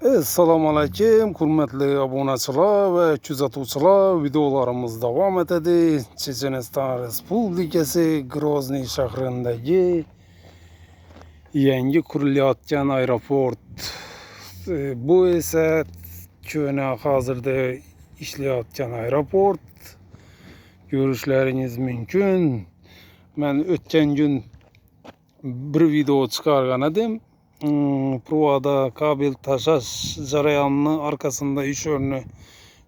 Assalomu alaykum, hurmatli obunachilar va kuzatuvchilar. Videolarimiz davom etadi. Checheniston Respublikasi Grozny shahrindagi yangi qurilayotgan aeroport. Bu esa ko'na hozirda ishlayotgan aeroport. Ko'rishlaringiz mumkin. Men o'tgan kun bir video chiqargan edim. Provada kabel taşış jarayonini arkasında iş o'rni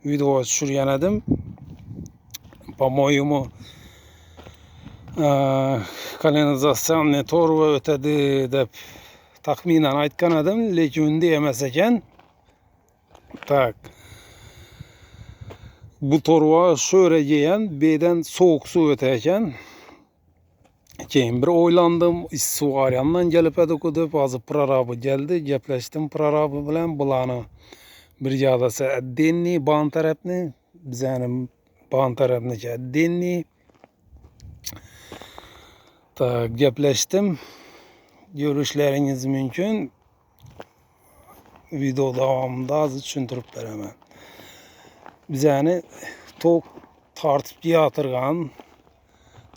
video tushirgan edim. По-моему, kanalizatsiya torva o'tadi deb taxminan aytgan edim, lekin unda emas ekan. Tak. Bu torva sho'ragan, beydan sovuq suv o'tar ekan. Keyin bir o'ylandim, suv aryandan gelip edik deb, hozir prorabı geldi, gaplashdim prorabı bilan bularni brigadasi отдельный ban tarafni, bizani ban tarafniki отдельный. Tak, gaplashdim. Görüşleriniz mümkün. Video davomida hozir tushuntirib beraman. Bizani tok tartib yatırgan,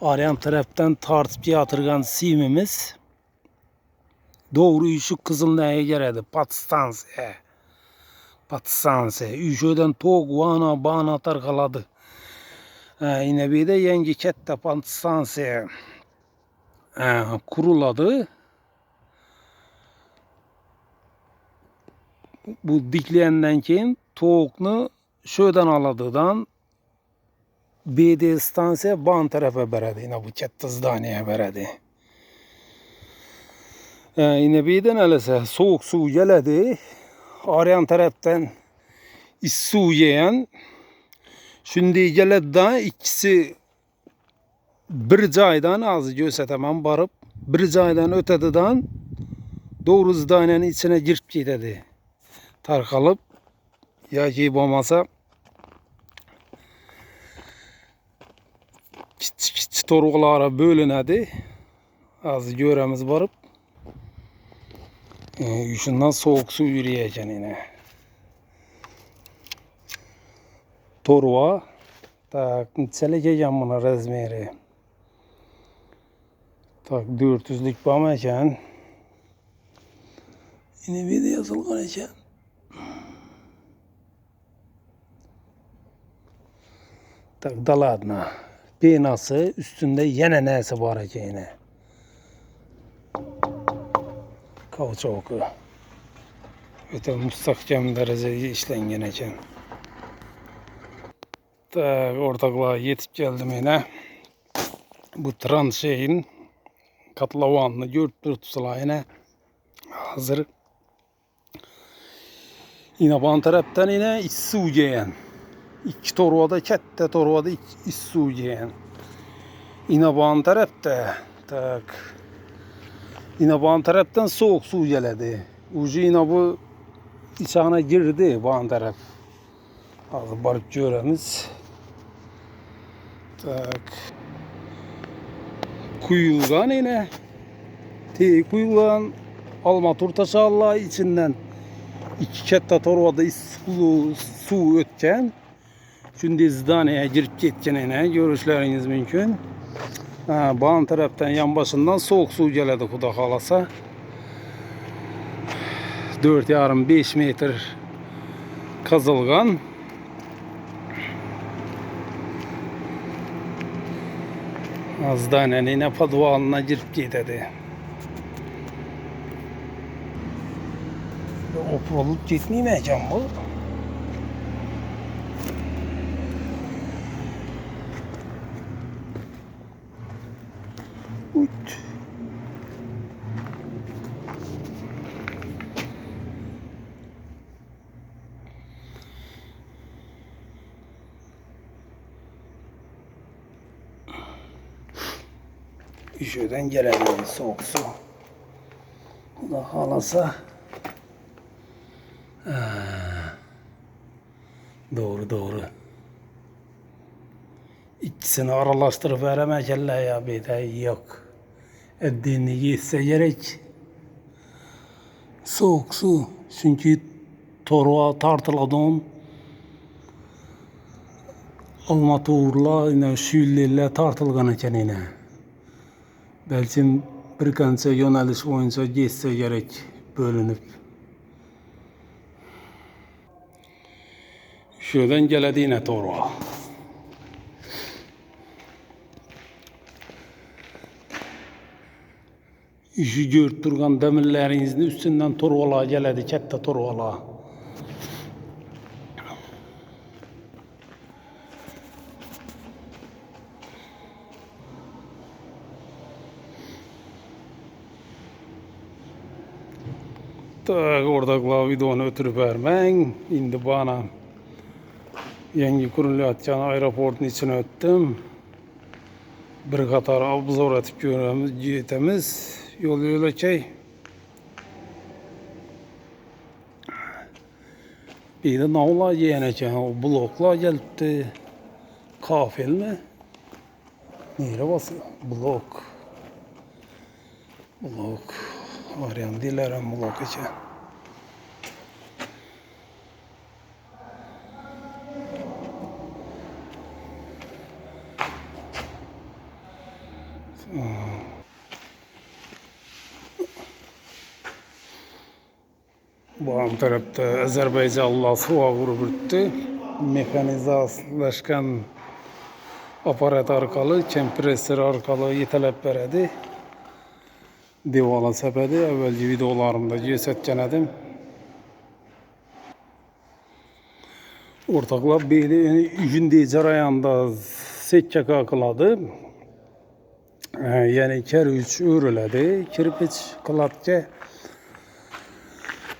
arayan taraftan tartib yatırgan simimiz doğru şu Kızılnay'a geldi. Patstansiya. Üşöden tok vana bana tarqaladı. Yine bir de yangi katta patstansiya kuruladı. Bu dikleyenden keyin tokni şöden aladıdan BD stansiya ban tarafa beradi. Yine bu katta zdaniyeye beradi. Yine birden alese soğuk su geledi. Arayan taraftan su yiyen. Şimdi geledi da ikisi bir caydan azı gösteremem barıp bir caydan ötediden doğru zdanenin içine girip gidedi. Tarkalıp ya ki olmasa kiç toruklara bölünedi. Az göremiz barıp şundan soğuk su yürüyeceksin yine. Torva tak nitseleyeceğim buna razmeri. Tak 400'lük bağmayken yine bir de yazılgan eken. Tak daladna. Penası üstünde yine neyse var eken yine. Kauçoku. Öte müstahkem derecede işlengen eken. Tak ortaklığa yetip geldim yine. Bu tranşeyin katlavanını görüp tutsalar yine hazır. Yine ban taraftan yine su yiyen. İki torvada, katta torvada su yiyen. Yine ban tarafta tak. Yine ban taraftan soğuk su geledi. Ucu yine bu içine girdi ban taraf. Hazır barıp göremiz. Tak. Kuyulgan yine. Kuyulgan alma turtaşı Allah içinden. İki katta torvada su ötken. Şimdi zdaneye girip gitken yine görüşleriniz mümkün. Bağın taraftan yan başından soğuk su geledi kuda kalasa. 4,5 metre kazılgan. Zdanenin yine padvalına girip gitedi. Oprolup gitmeyeceğim bu. Üşöden gelen soğuk su. Bu da halasa. Doğru. İkisini aralaştırıp veremezler ya bir de yok. Ettiğini yiyse gerek. Soğuk su. Çünkü Torva tartıladığın Almatı uğurla yine şüyllerle tartılgan eken yine. Belki bir kança yöneliş boyunca geçse gerek bölünüp. Şuradan geledi yine torva. İşi görüp durgan demirlerinizin üstünden torvala geledi, katta torvala. Tak orada videonu ötürüp vermen. Indi bana yangi kuruluyatcan aeroportun içine öttüm. Bir qatar obzor etip göremiz, jetemiz. Yol yo'lakay. Bir de navla yiyen ekan, o blokla gelipti. Kafel mi? Nere basıyor? Blok. Blok. Arayan dilerim blok ekan. Bu an tarafta Azerbaycanlılar suğa vurup öttü. Mekanizasyonlaşkan aparat arkalı, kompresör arkalı yetelep veredi. Devala sepedi. Evvelki videolarımda gösterken edim. Ortaklar beyli üçüncü jarayanda sekke kakıladı. Yani kerpiç örüledi. Kirpiç kılatke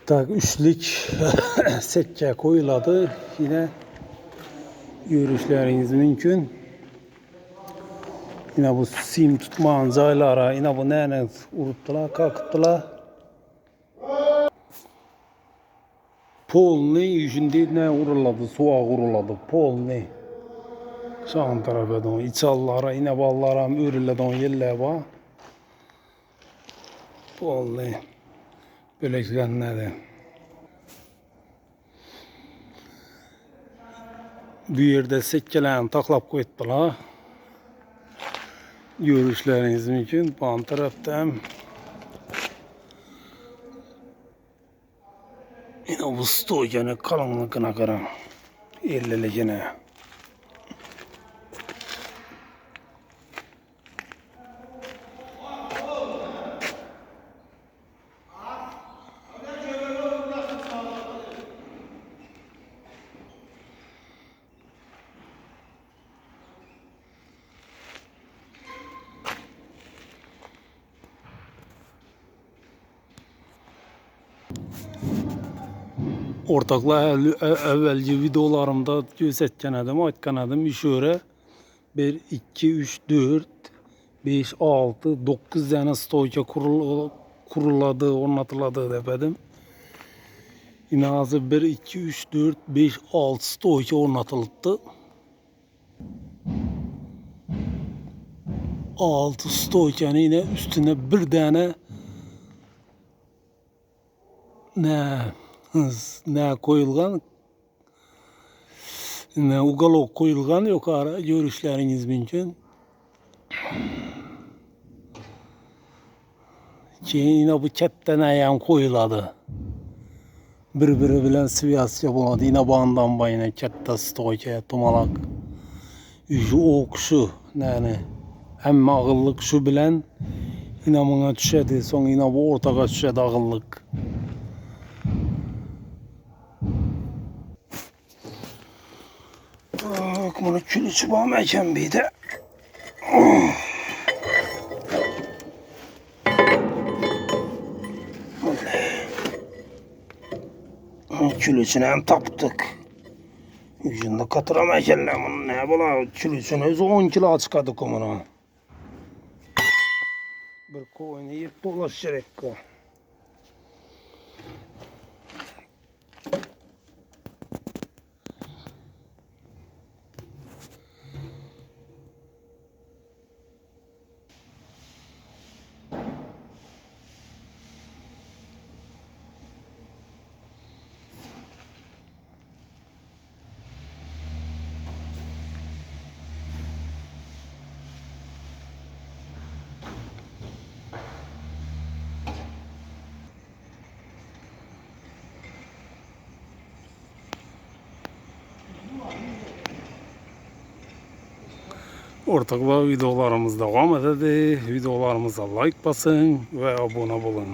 tak üçlük sekke koyuladı. Yine görüşleriniz mümkün. Yine bu sim tutmağın zaylara, yine bu nene uruttular, kakıttılar. Polni yüzünde ne uruladı, suğa uruladı, polni. Sağın tarafından içallara, yine ballara örüleden yerler var. Polni. Böleklenleri. Bu yerde sekkelerini taklap koydular. Görüşleriniz mümkün. Bu taraftan yine bu stoycanı kalınlıkına karan. Ellilikine. Ortaklar evvelki videolarımda gösterken edim, aytkan edim. Şöyle 1, 2, 3, 4, 5, 6, 9 tane stoyca kuruladı, ornatıladı depedim. Yine hazır 1, 2, 3, 4, 5, 6 stoyca ornatıldı. 6 stoycanın yine üstüne bir tane ne koyulgan, ne ugalok koyulgan yukarı görüşleriniz mümkün. Yine bu ketten ayağım koyuladı. Birbiri bilen siviyasya buladı. Yine bağından bayına kette stoyca tumalak. Şu okşu yani hem ağırlık şu bilen yine buna düşedi. Son yine bu ortaga düşedi ağırlık. Bak bunu külüçü bağmayken bir de. Külüçünü hem taptık. Yüzünde katıramayken bunu ne bula külüçünü özü 10 kilo çıkadık onu. Bir koyunu yiyip dolaşacak o. Ortaklar videolarımız devam ededi. Videolarımıza like basın ve abone olun.